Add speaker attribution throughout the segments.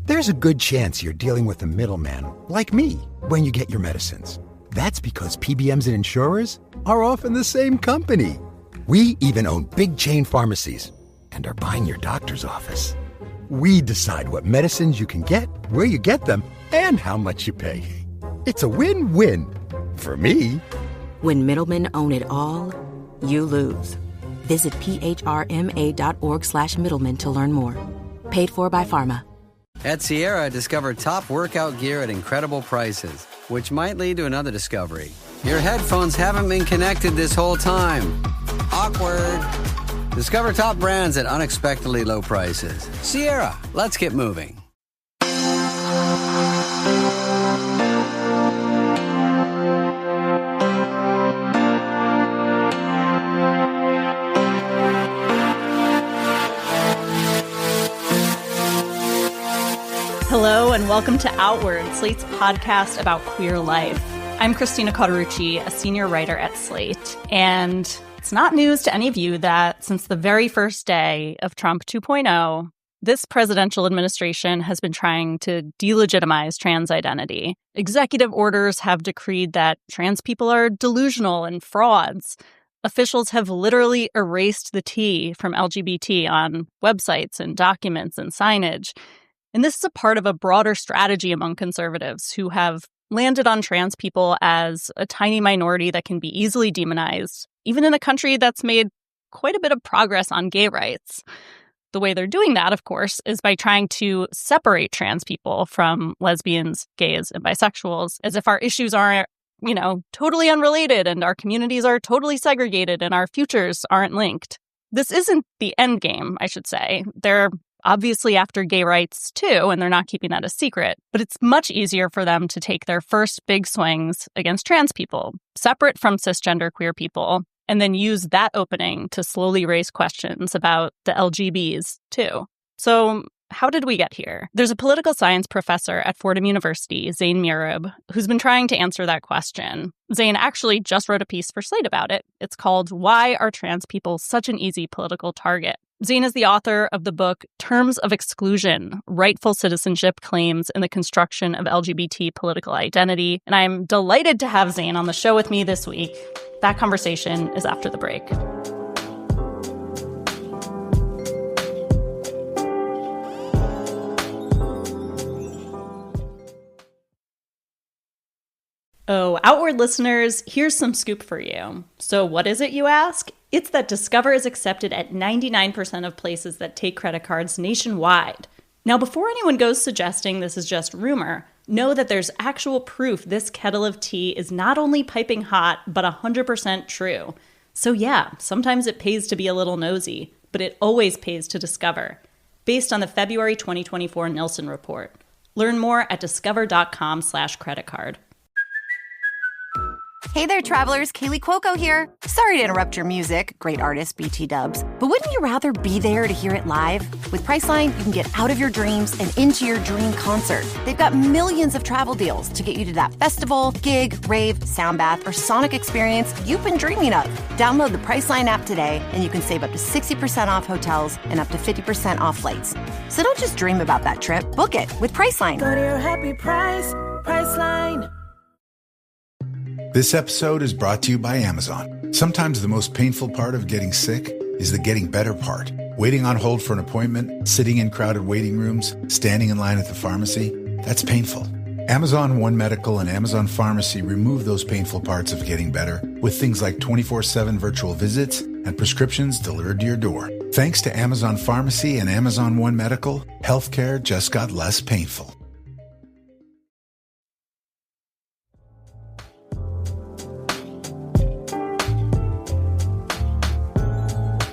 Speaker 1: There's a good chance you're dealing with a middleman, like me, when you get your medicines. That's because PBMs and insurers are often the same company. We even own big chain pharmacies and are buying your doctor's office. We decide what medicines you can get, where you get them, and how much you pay. It's a win-win. For me.
Speaker 2: When middlemen own it all, you lose. Visit phrma.org/middlemen to learn more. Paid for by Pharma.
Speaker 3: At Sierra, discover top workout gear at incredible prices, which might lead to another discovery. Your headphones haven't been connected this whole time. Awkward. Discover top brands at unexpectedly low prices. Sierra, let's get moving.
Speaker 4: Hello and welcome to Outward, Slate's podcast about queer life. I'm Christina Cauterucci, a senior writer at Slate, and it's not news to any of you that since the very first day of Trump 2.0, this presidential administration has been trying to delegitimize trans identity. Executive orders have decreed that trans people are delusional and frauds. Officials have literally erased the T from LGBT on websites and documents and signage. And this is a part of a broader strategy among conservatives who have landed on trans people as a tiny minority that can be easily demonized, even in a country that's made quite a bit of progress on gay rights. The way they're doing that, of course, is by trying to separate trans people from lesbians, gays, and bisexuals, as if our issues aren't, totally unrelated and our communities are totally segregated and our futures aren't linked. This isn't the end game, I should say. They're obviously after gay rights too, and they're not keeping that a secret. But it's much easier for them to take their first big swings against trans people, separate from cisgender queer people, and then use that opening to slowly raise questions about the LGBs too. So how did we get here? There's a political science professor at Fordham University, Zein Murib, who's been trying to answer that question. Zein actually just wrote a piece for Slate about it. It's called "Why Are Trans People Such an Easy Political Target?" Zein is the author of the book Terms of Exclusion, Rightful Citizenship Claims in the Construction of LGBT Political Identity. And I'm delighted to have Zein on the show with me this week. That conversation is after the break. Oh, Outward listeners, here's some scoop for you. So what is it, you ask? It's that Discover is accepted at 99% of places that take credit cards nationwide. Now, before anyone goes suggesting this is just rumor, know that there's actual proof this kettle of tea is not only piping hot, but 100% true. So yeah, sometimes it pays to be a little nosy, but it always pays to discover. Based on the February 2024 Nielsen report. Learn more at discover.com/creditcard.
Speaker 5: Hey there, travelers. Kaylee Cuoco here. Sorry to interrupt your music, great artist BT Dubs, but wouldn't you rather be there to hear it live? With Priceline, you can get out of your dreams and into your dream concert. They've got millions of travel deals to get you to that festival, gig, rave, soundbath, or sonic experience you've been dreaming of. Download the Priceline app today, and you can save up to 60% off hotels and up to 50% off flights. So don't just dream about that trip. Book it with Priceline.
Speaker 6: Go to your happy price, Priceline.
Speaker 7: This episode is brought to you by Amazon. Sometimes the most painful part of getting sick is the getting better part. Waiting on hold for an appointment, sitting in crowded waiting rooms, standing in line at the pharmacy, that's painful. Amazon One Medical and Amazon Pharmacy remove those painful parts of getting better with things like 24/7 virtual visits and prescriptions delivered to your door. Thanks to Amazon Pharmacy and Amazon One Medical, healthcare just got less painful.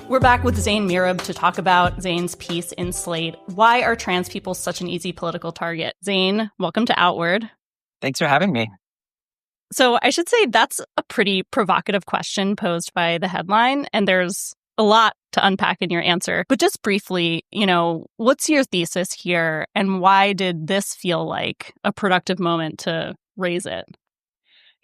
Speaker 4: We're back with Zein Murib to talk about Zein's piece in Slate, Why Are Trans People Such an Easy Political Target? Zein, welcome to Outward.
Speaker 8: Thanks for having me.
Speaker 4: So I should say that's a pretty provocative question posed by the headline, and there's a lot to unpack in your answer. But just briefly, what's your thesis here, and why did this feel like a productive moment to raise it?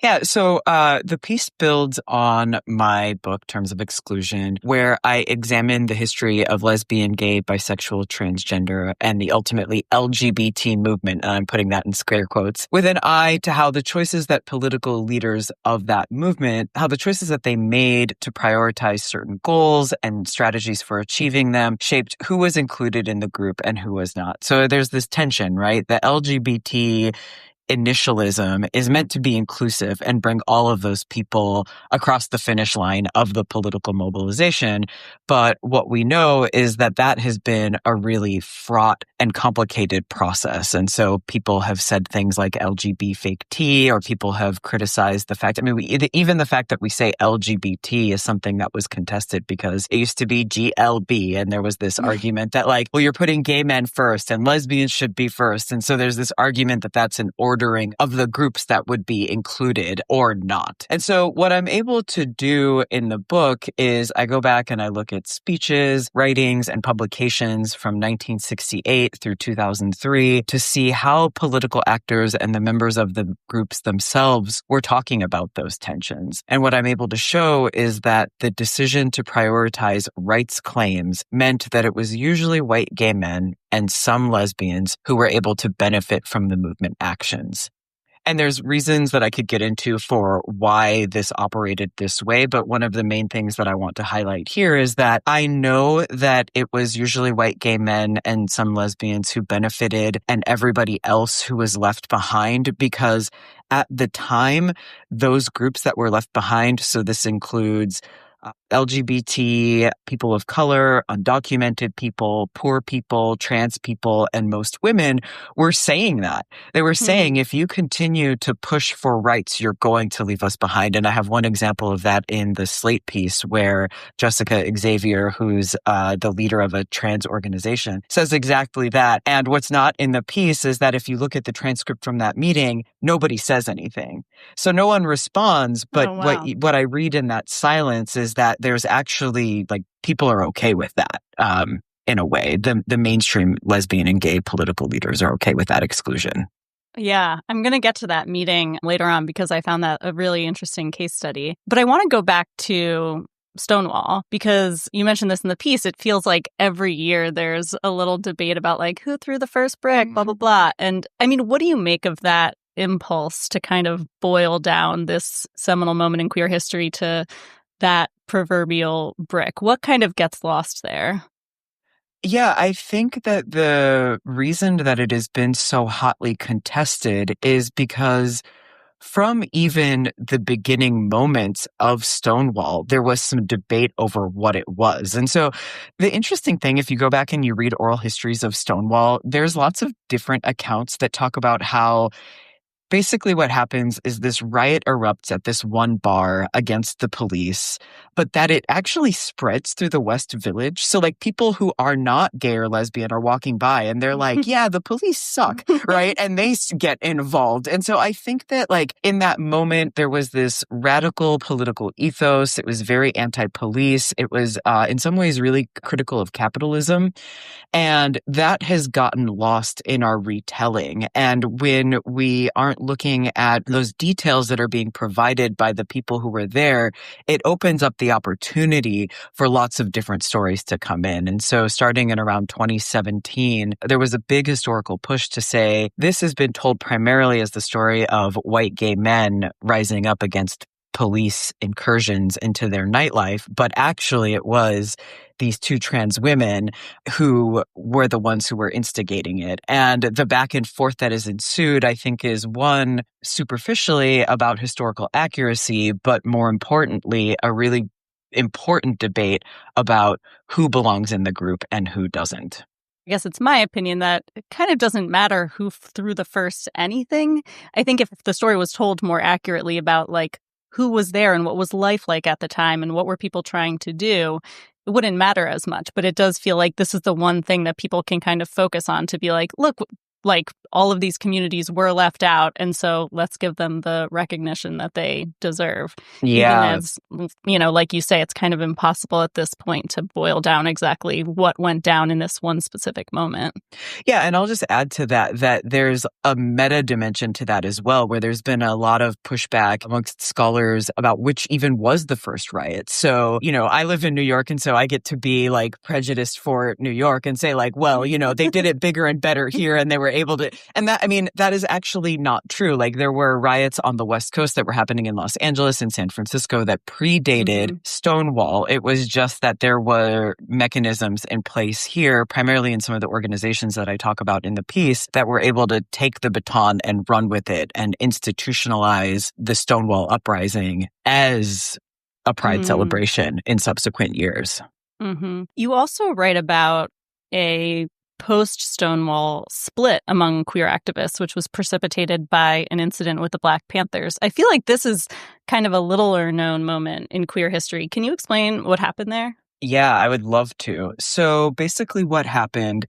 Speaker 8: Yeah, so the piece builds on my book, Terms of Exclusion, where I examine the history of lesbian, gay, bisexual, transgender, and the ultimately LGBT movement, and I'm putting that in scare quotes, with an eye to how the choices that political leaders of that movement, how the choices that they made to prioritize certain goals and strategies for achieving them shaped who was included in the group and who was not. So there's this tension, right? The LGBT initialism is meant to be inclusive and bring all of those people across the finish line of the political mobilization. But what we know is that that has been a really fraught and complicated process. And so people have said things like LGB fake T, or people have criticized the fact, even the fact that we say LGBT is something that was contested because it used to be GLB. And there was this argument that well, you're putting gay men first and lesbians should be first. And so there's this argument that that's an ordering of the groups that would be included or not. And so what I'm able to do in the book is I go back and I look at speeches, writings, and publications from 1968 through 2003 to see how political actors and the members of the groups themselves were talking about those tensions. And what I'm able to show is that the decision to prioritize rights claims meant that it was usually white gay men and some lesbians who were able to benefit from the movement actions. And there's reasons that I could get into for why this operated this way. But one of the main things that I want to highlight here is that I know that it was usually white gay men and some lesbians who benefited and everybody else who was left behind, because at the time, those groups that were left behind, so this includes LGBT, people of color, undocumented people, poor people, trans people, and most women were saying that. They were saying, if you continue to push for rights, you're going to leave us behind. And I have one example of that in the Slate piece where Jessica Xavier, who's the leader of a trans organization, says exactly that. And what's not in the piece is that if you look at the transcript from that meeting, nobody says anything. So no one responds. But what I read in that silence is that there's actually people are okay with that. In a way, the mainstream lesbian and gay political leaders are okay with that exclusion.
Speaker 4: Yeah, I'm going to get to that meeting later on because I found that a really interesting case study. But I want to go back to Stonewall because you mentioned this in the piece. It feels like every year there's a little debate about who threw the first brick, blah, blah, blah. And what do you make of that impulse to kind of boil down this seminal moment in queer history to that proverbial brick? What kind of gets lost there?
Speaker 8: Yeah, I think that the reason that it has been so hotly contested is because from even the beginning moments of Stonewall, there was some debate over what it was. And so the interesting thing, if you go back and you read oral histories of Stonewall, there's lots of different accounts that talk about how basically what happens is this riot erupts at this one bar against the police, but that it actually spreads through the West Village. So people who are not gay or lesbian are walking by and they're like, yeah, the police suck, right? And they get involved. And so I think that in that moment, there was this radical political ethos. It was very anti-police. It was in some ways really critical of capitalism. And that has gotten lost in our retelling. And when we aren't looking at those details that are being provided by the people who were there, it opens up the opportunity for lots of different stories to come in. And so starting in around 2017, there was a big historical push to say this has been told primarily as the story of white gay men rising up against police incursions into their nightlife, but actually it was these two trans women who were the ones who were instigating it. And the back and forth that has ensued, I think, is one, superficially about historical accuracy, but more importantly, a really important debate about who belongs in the group and who doesn't.
Speaker 4: I guess it's my opinion that it kind of doesn't matter who threw the first anything. I think if the story was told more accurately about who was there and what was life like at the time and what were people trying to do, it wouldn't matter as much. But it does feel like this is the one thing that people can kind of focus on to be look, all of these communities were left out, and so let's give them the recognition that they deserve. Even as, like you say, it's kind of impossible at this point to boil down exactly what went down in this one specific moment.
Speaker 8: Yeah, and I'll just add to that there's a meta dimension to that as well, where there's been a lot of pushback amongst scholars about which even was the first riot. So, I live in New York, and so I get to be like prejudiced for New York and say like, well, they did it bigger and better here, and they were able to, and that is actually not true. Like, there were riots on the West Coast that were happening in Los Angeles and San Francisco that predated Stonewall. It was just that there were mechanisms in place here, primarily in some of the organizations that I talk about in the piece, that were able to take the baton and run with it and institutionalize the Stonewall uprising as a pride celebration in subsequent years.
Speaker 4: You also write about a post-Stonewall split among queer activists, which was precipitated by an incident with the Black Panthers. I feel like this is kind of a littler-known moment in queer history. Can you explain what happened there?
Speaker 8: Yeah, I would love to. So basically what happened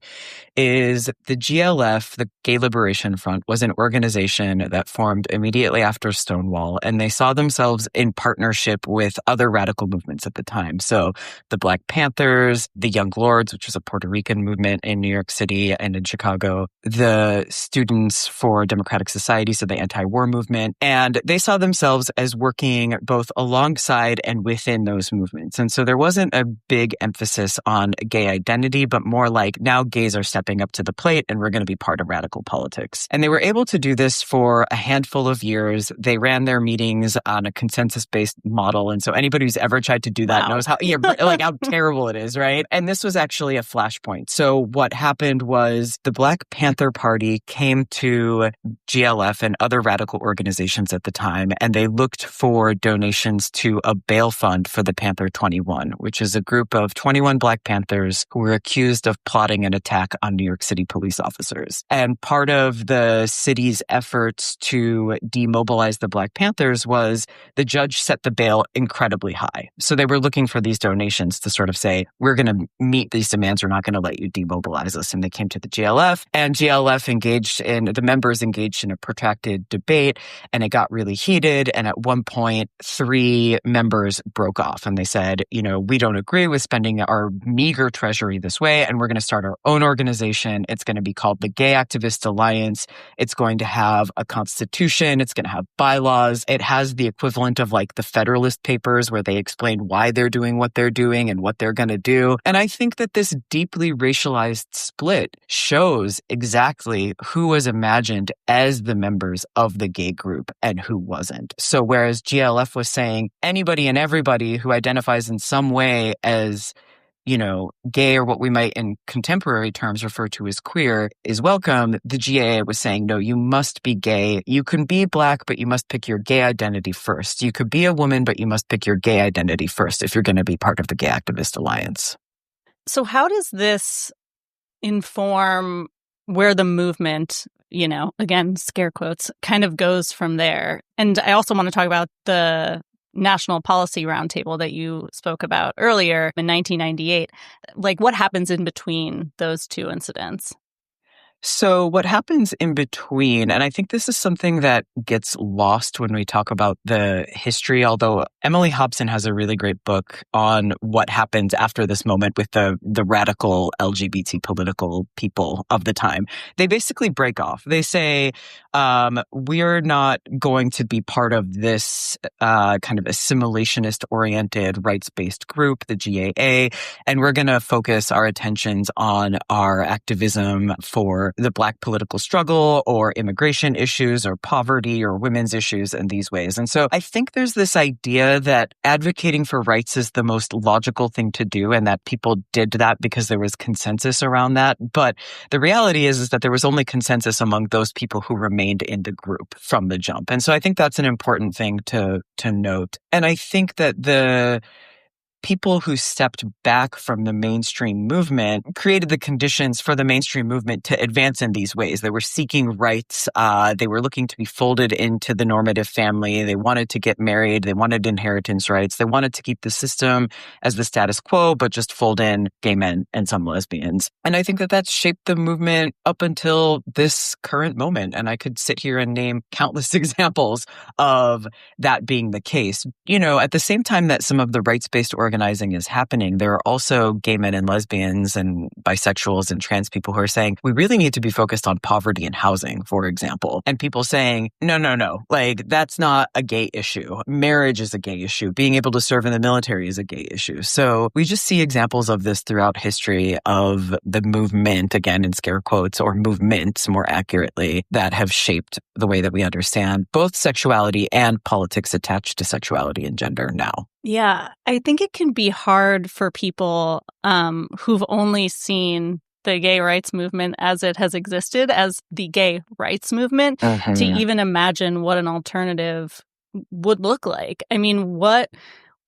Speaker 8: is the GLF, the Gay Liberation Front, was an organization that formed immediately after Stonewall, and they saw themselves in partnership with other radical movements at the time. So the Black Panthers, the Young Lords, which was a Puerto Rican movement in New York City and in Chicago, the Students for Democratic Society, so the anti-war movement, and they saw themselves as working both alongside and within those movements. And so there wasn't a big emphasis on gay identity, but more like now gays are stepping up to the plate and we're going to be part of radical politics. And they were able to do this for a handful of years. They ran their meetings on a consensus-based model. And so anybody who's ever tried to do that knows how how terrible it is, right? And this was actually a flashpoint. So what happened was the Black Panther Party came to GLF and other radical organizations at the time, and they looked for donations to a bail fund for the Panther 21, which is a group of 21 Black Panthers who were accused of plotting an attack on New York City police officers. And part of the city's efforts to demobilize the Black Panthers was the judge set the bail incredibly high. So they were looking for these donations to sort of say, we're going to meet these demands. We're not going to let you demobilize us. And they came to the GLF, and GLF the members engaged in a protracted debate, and it got really heated. And at one point, 3 members broke off and they said, we don't agree with spending our meager treasury this way, and we're going to start our own organization. It's going to be called the Gay Activist Alliance. It's going to have a constitution. It's going to have bylaws. It has the equivalent of like the Federalist Papers, where they explain why they're doing what they're doing and what they're going to do. And I think that this deeply racialized split shows exactly who was imagined as the members of the gay group and who wasn't. So whereas GLF was saying anybody and everybody who identifies in some way as gay, or what we might in contemporary terms refer to as queer, is welcome, the GAA was saying, no, you must be gay. You can be Black, but you must pick your gay identity first. You could be a woman, but you must pick your gay identity first if you're going to be part of the Gay Activist Alliance.
Speaker 4: So how does this inform where the movement, again, scare quotes, kind of goes from there? And I also want to talk about the National Policy Roundtable that you spoke about earlier in 1998. Like, what happens in between those two incidents?
Speaker 8: So what happens in between, and I think this is something that gets lost when we talk about the history, although Emily Hobson has a really great book on what happens after this moment with the radical LGBT political people of the time. They basically break off. They say, we're not going to be part of this kind of assimilationist-oriented rights-based group, the GAA, and we're going to focus our attentions on our activism for the Black political struggle or immigration issues or poverty or women's issues in these ways. And so I think there's this idea that advocating for rights is the most logical thing to do, and that people did that because there was consensus around that. But the reality is that there was only consensus among those people who remained in the group from the jump. And so I think that's an important thing to note. And I think that people who stepped back from the mainstream movement created the conditions for the mainstream movement to advance in these ways. They were seeking rights. They were looking to be folded into the normative family. They wanted to get married. They wanted inheritance rights. They wanted to keep the system as the status quo, but just fold in gay men and some lesbians. And I think that that's shaped the movement up until this current moment. And I could sit here and name countless examples of that being the case. At the same time that some of the rights-based organizing is happening, there are also gay men and lesbians and bisexuals and trans people who are saying, we really need to be focused on poverty and housing, for example. And people saying, no, that's not a gay issue. Marriage is a gay issue. Being able to serve in the military is a gay issue. So we just see examples of this throughout history of the movement, again, in scare quotes, or movements more accurately, that have shaped the way that we understand both sexuality and politics attached to sexuality and gender now.
Speaker 4: Yeah, I think it can be hard for people who've only seen the gay rights movement as it has existed as the gay rights movement to even imagine what an alternative would look like. I mean, what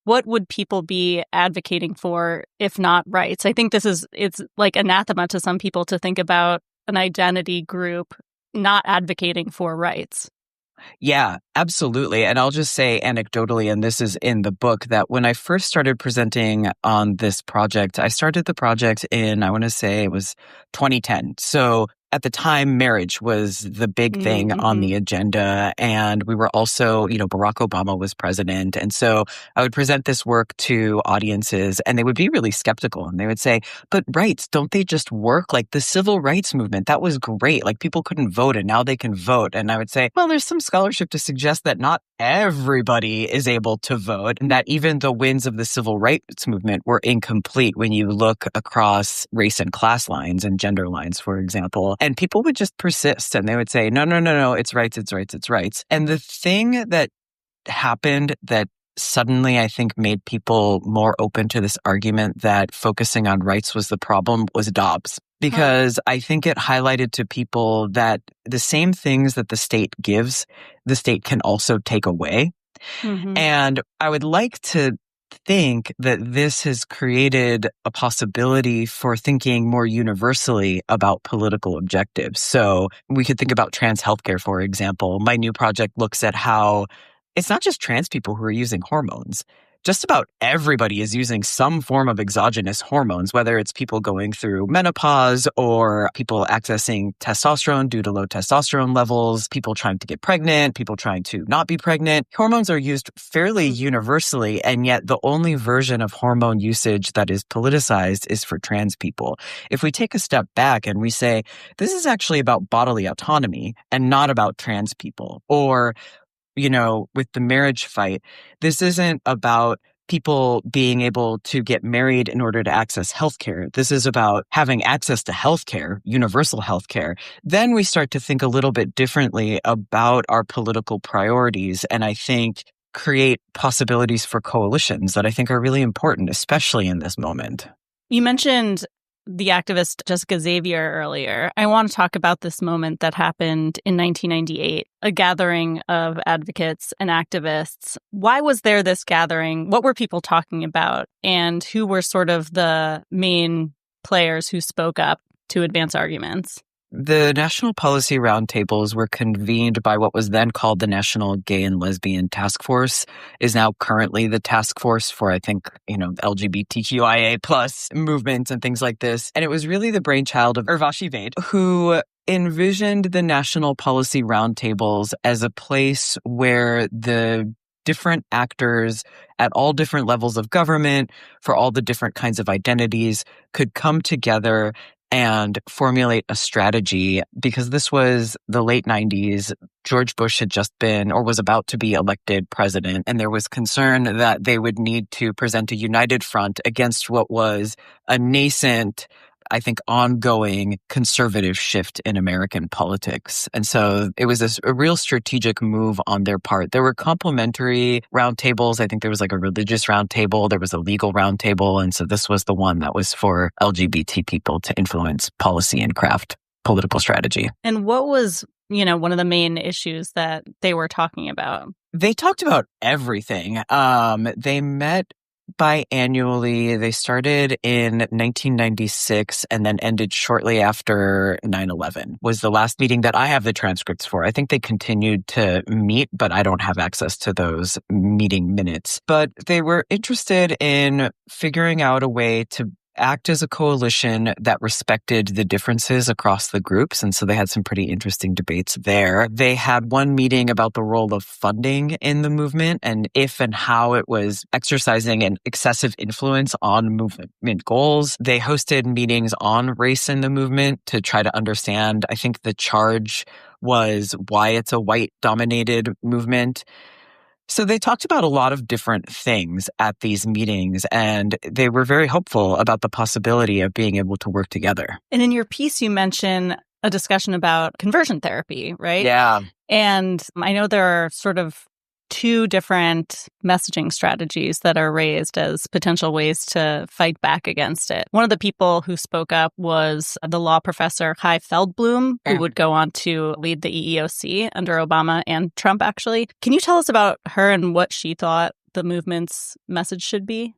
Speaker 4: would people be advocating for if not rights? I think it's like anathema to some people to think about an identity group not advocating for rights.
Speaker 8: Yeah, absolutely. And I'll just say anecdotally, and this is in the book, that when I first started presenting on this project, I started the project in, I want to say it was 2010. So at the time, marriage was the big thing on the agenda. And we were also, Barack Obama was president. And so I would present this work to audiences and they would be really skeptical. And they would say, but rights, don't they just work? Like the civil rights movement, that was great. Like people couldn't vote and now they can vote. And I would say, well, there's some scholarship to suggest that not everybody is able to vote and that even the wins of the civil rights movement were incomplete when you look across race and class lines and gender lines, for example. And people would just persist and they would say, no, it's rights. And the thing that happened that suddenly I think made people more open to this argument that focusing on rights was the problem was Dobbs. Because I think it highlighted to people that the same things that the state gives, the state can also take away. And I would like to think that this has created a possibility for thinking more universally about political objectives. So we could think about trans healthcare, for example. My new project looks at how it's not just trans people who are using hormones. Just about everybody is using some form of exogenous hormones, whether it's people going through menopause or people accessing testosterone due to low testosterone levels, people trying to get pregnant, people trying to not be pregnant. Hormones are used fairly universally, and yet the only version of hormone usage that is politicized is for trans people. If we take a step back and we say, this is actually about bodily autonomy and not about trans people, or with the marriage fight, this isn't about people being able to get married in order to access healthcare. This is about having access to healthcare, universal healthcare. Then we start to think a little bit differently about our political priorities, and I think create possibilities for coalitions that I think are really important, especially in this moment.
Speaker 4: You mentioned the activist Jessica Xavier earlier. I want to talk about this moment that happened in 1998, a gathering of advocates and activists. Why was there this gathering? What were people talking about? And who were sort of the main players who spoke up to advance arguments?
Speaker 8: The National Policy Roundtables were convened by what was then called the National Gay and Lesbian Task Force, is now currently the task force for, I think, LGBTQIA plus movements and things like this. And it was really the brainchild of Urvashi Vaid, who envisioned the National Policy Roundtables as a place where the different actors at all different levels of government, for all the different kinds of identities, could come together and formulate a strategy, because this was the late 90s. George Bush had just been or was about to be elected president, and there was concern that they would need to present a united front against what was a nascent, I think, ongoing conservative shift in American politics. And so it was a real strategic move on their part. There were complementary roundtables. I think there was like a religious roundtable. There was a legal roundtable. And so this was the one that was for LGBT people to influence policy and craft political strategy.
Speaker 4: And what was, one of the main issues that they were talking about?
Speaker 8: They talked about everything. They met biannually. They started in 1996 and then ended shortly after 9/11 was the last meeting that I have the transcripts for. I think they continued to meet, but I don't have access to those meeting minutes. But they were interested in figuring out a way to act as a coalition that respected the differences across the groups. And so they had some pretty interesting debates there. They had one meeting about the role of funding in the movement and if and how it was exercising an excessive influence on movement goals. They hosted meetings on race in the movement to try to understand, I think the charge was why it's a white-dominated movement. So they talked about a lot of different things at these meetings, and they were very hopeful about the possibility of being able to work together.
Speaker 4: And in your piece, you mention a discussion about conversion therapy, right?
Speaker 8: Yeah.
Speaker 4: And I know there are sort of two different messaging strategies that are raised as potential ways to fight back against it. One of the people who spoke up was the law professor Kai Feldblum, who would go on to lead the EEOC under Obama and Trump, actually. Can you tell us about her and what she thought the movement's message should be?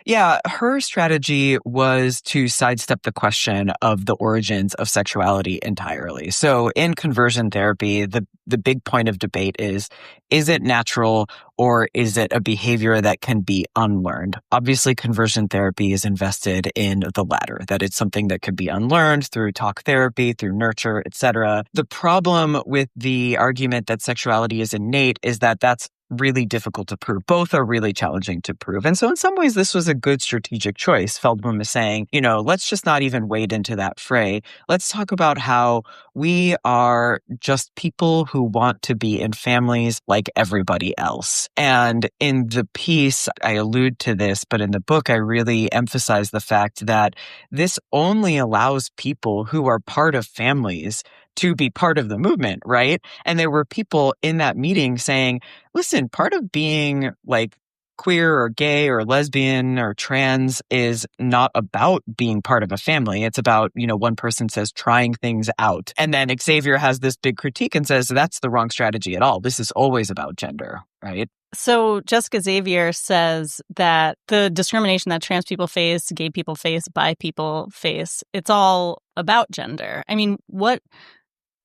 Speaker 8: Yeah, her strategy was to sidestep the question of the origins of sexuality entirely. So in conversion therapy, the big point of debate is it natural or is it a behavior that can be unlearned? Obviously, conversion therapy is invested in the latter, that it's something that can be unlearned through talk therapy, through nurture, etc. The problem with the argument that sexuality is innate is that that's really difficult to prove. Both are really challenging to prove. And so in some ways, this was a good strategic choice. Feldblum is saying, let's just not even wade into that fray. Let's talk about how we are just people who want to be in families like everybody else. And in the piece, I allude to this, but in the book, I really emphasize the fact that this only allows people who are part of families to be part of the movement, right? And there were people in that meeting saying, listen, part of being like queer or gay or lesbian or trans is not about being part of a family. It's about, one person says trying things out. And then Xavier has this big critique and says that's the wrong strategy at all. This is always about gender, right?
Speaker 4: So Jessica Xavier says that the discrimination that trans people face, gay people face, bi people face, it's all about gender. I mean, what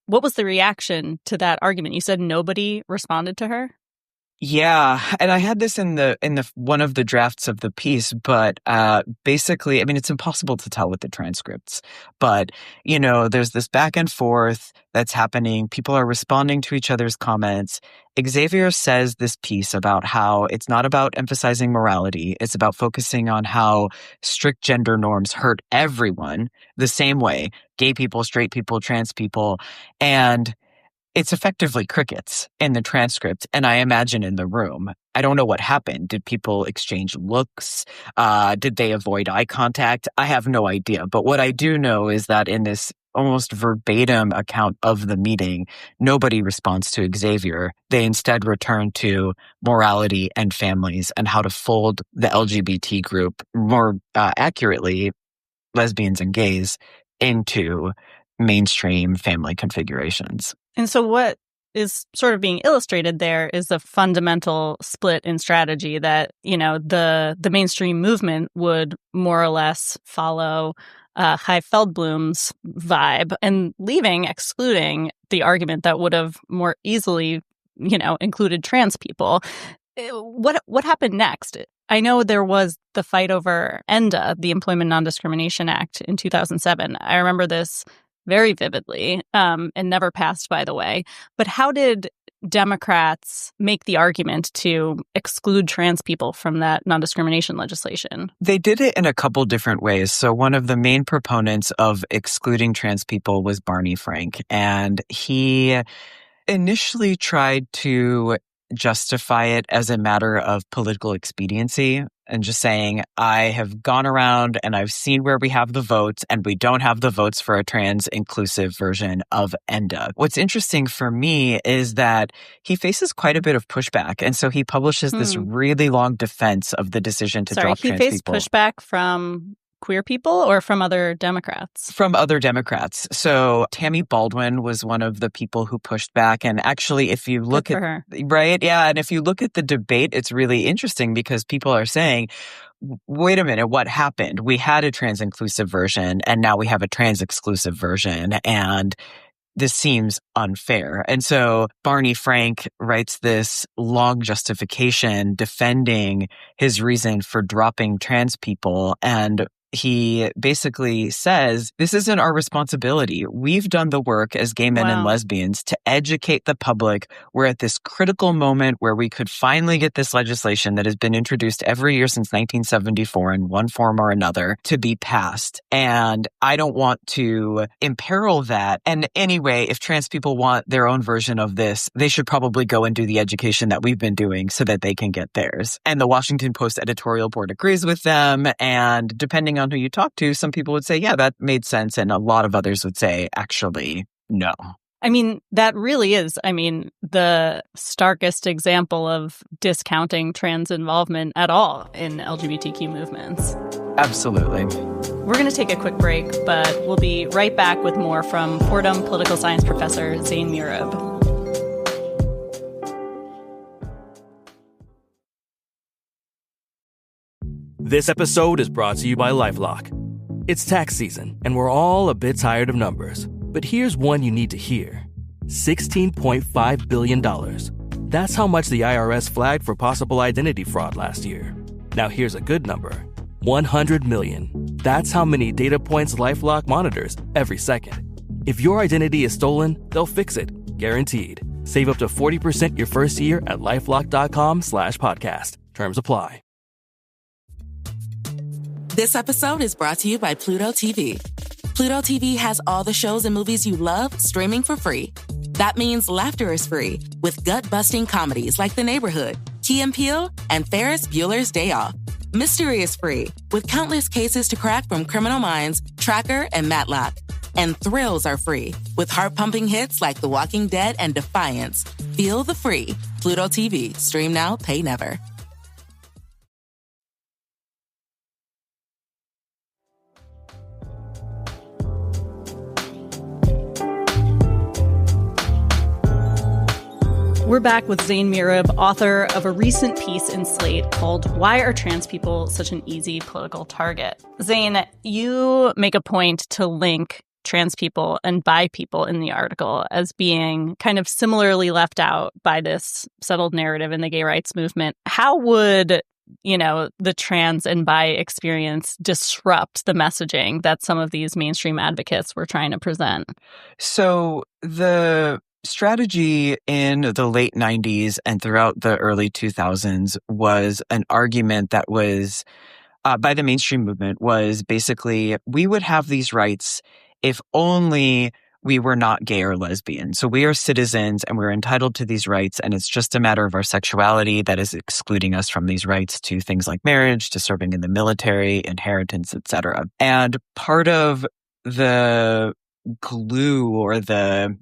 Speaker 4: was the reaction to that argument? You said nobody responded to her?
Speaker 8: Yeah, and I had this in the one of the drafts of the piece, but basically, I mean, it's impossible to tell with the transcripts. But there's this back and forth that's happening. People are responding to each other's comments. Xavier says this piece about how it's not about emphasizing morality. It's about focusing on how strict gender norms hurt everyone the same way: gay people, straight people, trans people, and it's effectively crickets in the transcript, and I imagine in the room. I don't know what happened. Did people exchange looks? Did they avoid eye contact? I have no idea. But what I do know is that in this almost verbatim account of the meeting, nobody responds to Xavier. They instead return to morality and families and how to fold the LGBT group, more accurately, lesbians and gays, into mainstream family configurations.
Speaker 4: And so what is sort of being illustrated there is a fundamental split in strategy that, the mainstream movement would more or less follow Kai Feldblum's vibe and excluding the argument that would have more easily, included trans people. What happened next? I know there was the fight over ENDA, the Employment Non-Discrimination Act in 2007. I remember this very vividly, and never passed, by the way. But how did Democrats make the argument to exclude trans people from that non-discrimination legislation?
Speaker 8: They did it in a couple different ways. So one of the main proponents of excluding trans people was Barney Frank, and he initially tried to justify it as a matter of political expediency and just saying, I have gone around and I've seen where we have the votes and we don't have the votes for a trans inclusive version of ENDA. What's interesting for me is that he faces quite a bit of pushback. And so he publishes this really long defense of the decision to drop trans people.
Speaker 4: He faced pushback from queer people or from other Democrats?
Speaker 8: From other Democrats. So Tammy Baldwin was one of the people who pushed back. And actually, if you look
Speaker 4: Good for her.
Speaker 8: Right? Yeah. And if you look at the debate, it's really interesting because people are saying, wait a minute, what happened? We had a trans-inclusive version and now we have a trans-exclusive version. And this seems unfair. And so Barney Frank writes this long justification defending his reason for dropping trans people. And he basically says, this isn't our responsibility. We've done the work as gay men and lesbians to educate the public. We're at this critical moment where we could finally get this legislation that has been introduced every year since 1974 in one form or another to be passed. And I don't want to imperil that. And anyway, if trans people want their own version of this, they should probably go and do the education that we've been doing so that they can get theirs. And the Washington Post editorial board agrees with them. And depending on who you talk to, some people would say, yeah, that made sense. And a lot of others would say, actually, no.
Speaker 4: I mean, that really is, the starkest example of discounting trans involvement at all in LGBTQ movements.
Speaker 8: Absolutely.
Speaker 4: We're going to take a quick break, but we'll be right back with more from Fordham political science professor Zein Murib.
Speaker 9: This episode is brought to you by LifeLock. It's tax season, and we're all a bit tired of numbers. But here's one you need to hear. $16.5 billion. That's how much the IRS flagged for possible identity fraud last year. Now here's a good number. 100 million. That's how many data points LifeLock monitors every second. If your identity is stolen, they'll fix it. Guaranteed. Save up to 40% your first year at LifeLock.com/podcast. Terms apply.
Speaker 10: This episode is brought to you by Pluto TV. Pluto TV has all the shows and movies you love streaming for free. That means laughter is free with gut-busting comedies like The Neighborhood, Key and Peele, and Ferris Bueller's Day Off. Mystery is free with countless cases to crack from Criminal Minds, Tracker, and Matlock. And thrills are free with heart-pumping hits like The Walking Dead and Defiance. Feel the free. Pluto TV. Stream now, pay never.
Speaker 4: We're back with Zein Murib, author of a recent piece in Slate called Why Are Trans People Such an Easy Political Target? Zein, you make a point to link trans people and bi people in the article as being kind of similarly left out by this settled narrative in the gay rights movement. How would, the trans and bi experience disrupt the messaging that some of these mainstream advocates were trying to present?
Speaker 8: So the strategy in the late 90s and throughout the early 2000s was an argument that was, by the mainstream movement, was basically, we would have these rights if only we were not gay or lesbian. So we are citizens and we're entitled to these rights, and it's just a matter of our sexuality that is excluding us from these rights to things like marriage, to serving in the military, inheritance, etc. And part of the glue or the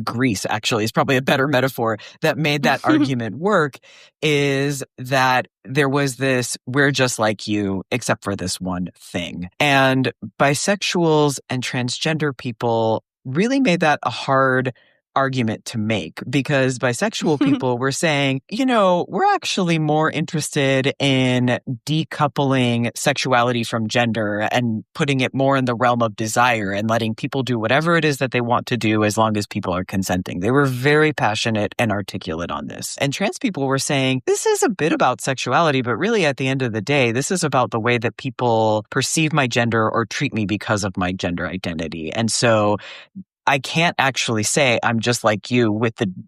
Speaker 8: grease, actually, is probably a better metaphor, that made that argument work is that there was this, we're just like you, except for this one thing. And bisexuals and transgender people really made that a hard argument to make, because bisexual people were saying, we're actually more interested in decoupling sexuality from gender and putting it more in the realm of desire and letting people do whatever it is that they want to do as long as people are consenting. They were very passionate and articulate on this. And trans people were saying, this is a bit about sexuality, but really at the end of the day, this is about the way that people perceive my gender or treat me because of my gender identity. And so I can't actually say I'm just like you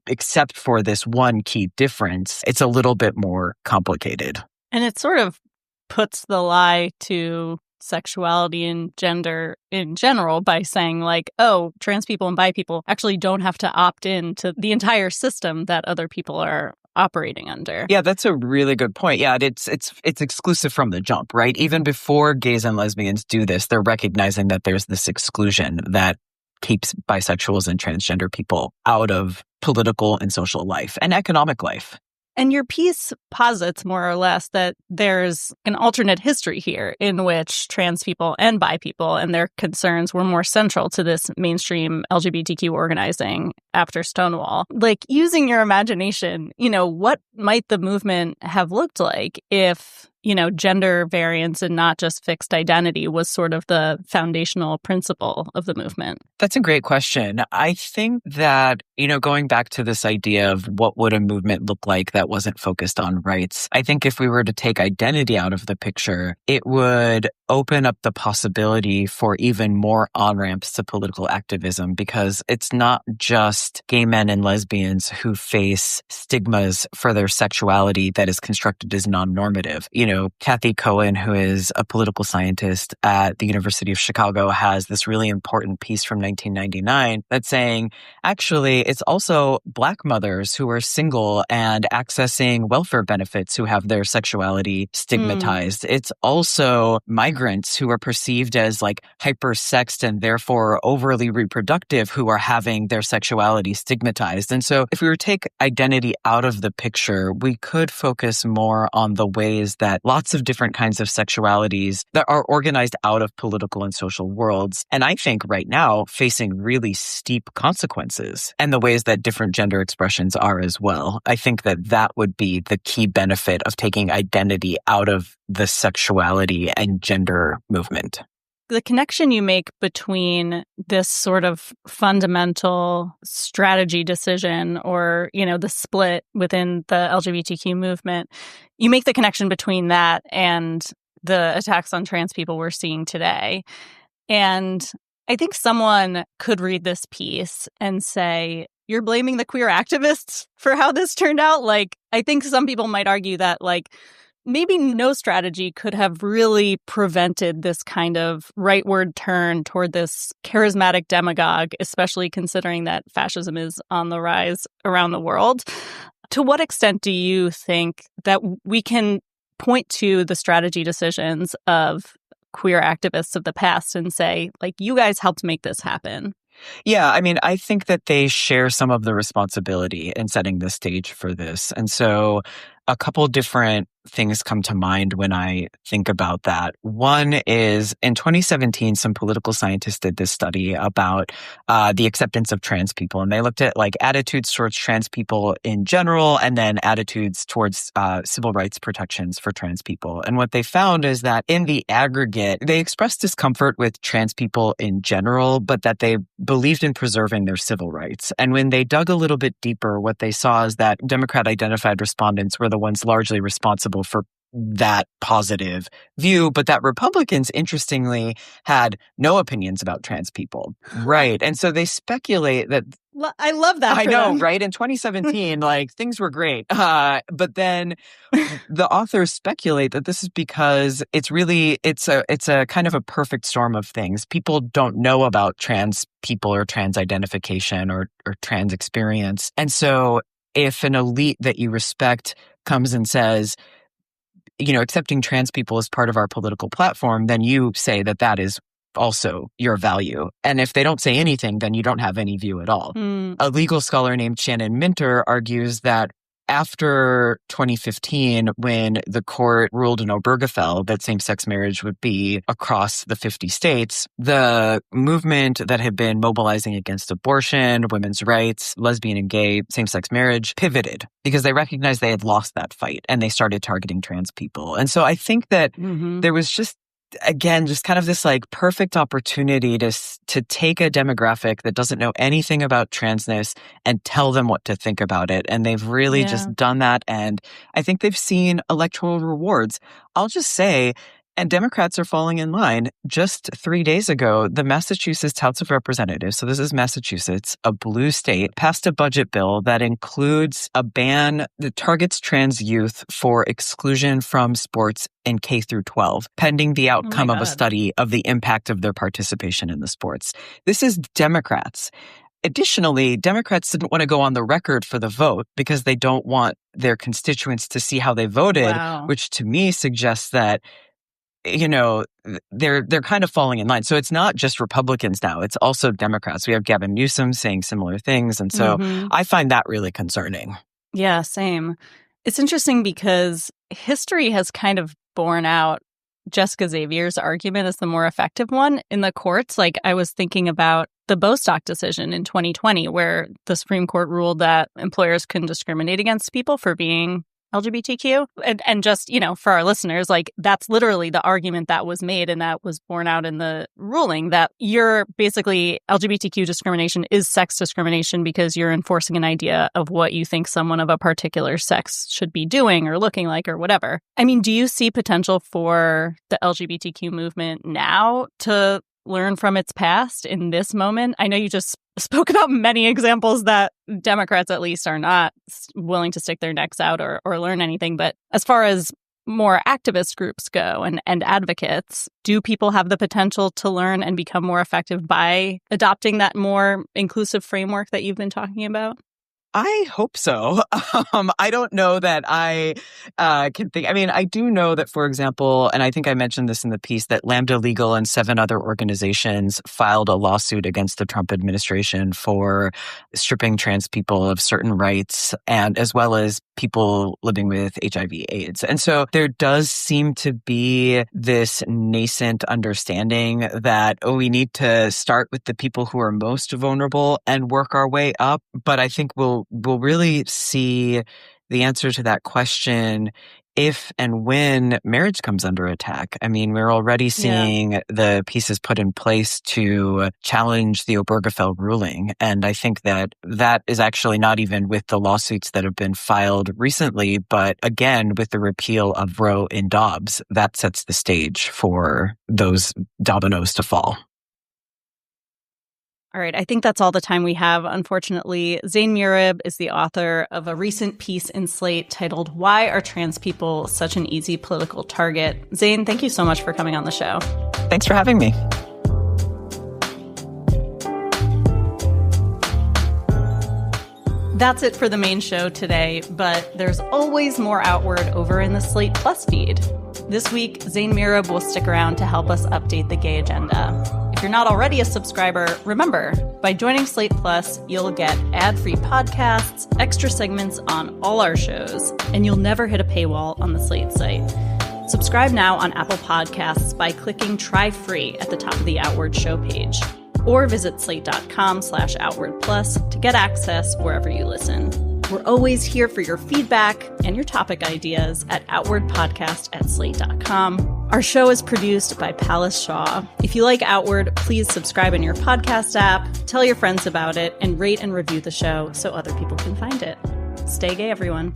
Speaker 8: except for this one key difference. It's a little bit more complicated.
Speaker 4: And it sort of puts the lie to sexuality and gender in general by saying trans people and bi people actually don't have to opt in to the entire system that other people are operating under.
Speaker 8: Yeah, that's a really good point. Yeah, it's exclusive from the jump, right? Even before gays and lesbians do this, they're recognizing that there's this exclusion that keeps bisexuals and transgender people out of political and social life and economic life.
Speaker 4: And your piece posits more or less that there's an alternate history here in which trans people and bi people and their concerns were more central to this mainstream LGBTQ organizing after Stonewall. Like, using your imagination, what might the movement have looked like if, gender variance and not just fixed identity was sort of the foundational principle of the movement?
Speaker 8: That's a great question. I think that, going back to this idea of what would a movement look like that wasn't focused on rights, I think if we were to take identity out of the picture, it would open up the possibility for even more on-ramps to political activism, because it's not just gay men and lesbians who face stigmas for their sexuality that is constructed as non-normative. Kathy Cohen, who is a political scientist at the University of Chicago, has this really important piece from 1999 that's saying, actually, it's also Black mothers who are single and accessing welfare benefits who have their sexuality stigmatized. It's also migrants who are perceived as like hypersexed and therefore overly reproductive who are having their sexuality stigmatized. And so if we were to take identity out of the picture, we could focus more on the ways that lots of different kinds of sexualities that are organized out of political and social worlds, and I think right now facing really steep consequences, and the ways that different gender expressions are as well. I think that that would be the key benefit of taking identity out of the sexuality and gender movement.
Speaker 4: The connection you make between this sort of fundamental strategy decision or, the split within the LGBTQ movement, you make the connection between that and the attacks on trans people we're seeing today. And I think someone could read this piece and say, you're blaming the queer activists for how this turned out. Like, I think some people might argue that, maybe no strategy could have really prevented this kind of rightward turn toward this charismatic demagogue, especially considering that fascism is on the rise around the world. To what extent do you think that we can point to the strategy decisions of queer activists of the past and say, you guys helped make this happen?
Speaker 8: Yeah, I think that they share some of the responsibility in setting the stage for this. And so a couple different things come to mind when I think about that. One is in 2017, some political scientists did this study about the acceptance of trans people. And they looked at attitudes towards trans people in general, and then attitudes towards civil rights protections for trans people. And what they found is that in the aggregate, they expressed discomfort with trans people in general, but that they believed in preserving their civil rights. And when they dug a little bit deeper, what they saw is that Democrat-identified respondents were the ones largely responsible for that positive view, but that Republicans, interestingly, had no opinions about trans people. Right. And so they speculate that...
Speaker 4: I love that.
Speaker 8: I know, right? In 2017, things were great. But then the authors speculate that this is because it's a kind of a perfect storm of things. People don't know about trans people or trans identification or trans experience. And so if an elite that you respect comes and says, accepting trans people as part of our political platform, then you say that that is also your value. And if they don't say anything, then you don't have any view at all. A legal scholar named Shannon Minter argues that after 2015, when the court ruled in Obergefell that same-sex marriage would be across the 50 states, the movement that had been mobilizing against abortion, women's rights, lesbian and gay same-sex marriage pivoted because they recognized they had lost that fight and they started targeting trans people. And so I think that there was just kind of this perfect opportunity to take a demographic that doesn't know anything about transness and tell them what to think about it. And they've really just done that. And I think they've seen electoral rewards. I'll just say, and Democrats are falling in line. Just 3 days ago, the Massachusetts House of Representatives, so this is Massachusetts, a blue state, passed a budget bill that includes a ban that targets trans youth for exclusion from sports in K through 12, pending the outcome of a study of the impact of their participation in the sports. This is Democrats. Additionally, Democrats didn't want to go on the record for the vote because they don't want their constituents to see how they voted, which to me suggests that they're kind of falling in line. So it's not just Republicans now, it's also Democrats. We have Gavin Newsom saying similar things. And so I find that really concerning.
Speaker 4: Yeah, same. It's interesting because history has kind of borne out Jessica Xavier's argument as the more effective one in the courts. Like, I was thinking about the Bostock decision in 2020, where the Supreme Court ruled that employers couldn't discriminate against people for being LGBTQ. And just, you know, for our listeners, like, that's literally the argument that was made and that was borne out in the ruling, that you're basically LGBTQ discrimination is sex discrimination because you're enforcing an idea of what you think someone of a particular sex should be doing or looking like or whatever. I mean, do you see potential for the LGBTQ movement now to learn from its past in this moment? I know you just spoke about many examples that Democrats, at least, are not willing to stick their necks out or learn anything. But as far as more activist groups go and advocates, do people have the potential to learn and become more effective by adopting that more inclusive framework that you've been talking about?
Speaker 8: I hope so. I don't know that I can think. I mean, I do know that, for example, and I think I mentioned this in the piece, that Lambda Legal and 7 other organizations filed a lawsuit against the Trump administration for stripping trans people of certain rights, and as well as people living with HIV/AIDS. And so there does seem to be this nascent understanding that, we need to start with the people who are most vulnerable and work our way up. But I think we'll really see the answer to that question if and when marriage comes under attack. I mean, we're already seeing the pieces put in place to challenge the Obergefell ruling. And I think that is actually not even with the lawsuits that have been filed recently, but again, with the repeal of Roe in Dobbs, that sets the stage for those dominoes to fall.
Speaker 4: All right, I think that's all the time we have, unfortunately. Zein Murib is the author of a recent piece in Slate titled, "Why Are Trans People Such an Easy Political Target?" Zein, thank you so much for coming on the show.
Speaker 8: Thanks for having me.
Speaker 4: That's it for the main show today, but there's always more Outward over in the Slate Plus feed. This week, Zein Murib will stick around to help us update the gay agenda. If you're not already a subscriber, remember, by joining Slate Plus, you'll get ad-free podcasts, extra segments on all our shows, and you'll never hit a paywall on the Slate site. Subscribe now on Apple Podcasts by clicking Try Free at the top of the Outward show page, or visit slate.com/outwardplus to get access wherever you listen. We're always here for your feedback and your topic ideas at outwardpodcast@slate.com. Our show is produced by Palace Shaw. If you like Outward, please subscribe in your podcast app, tell your friends about it, and rate and review the show so other people can find it. Stay gay, everyone.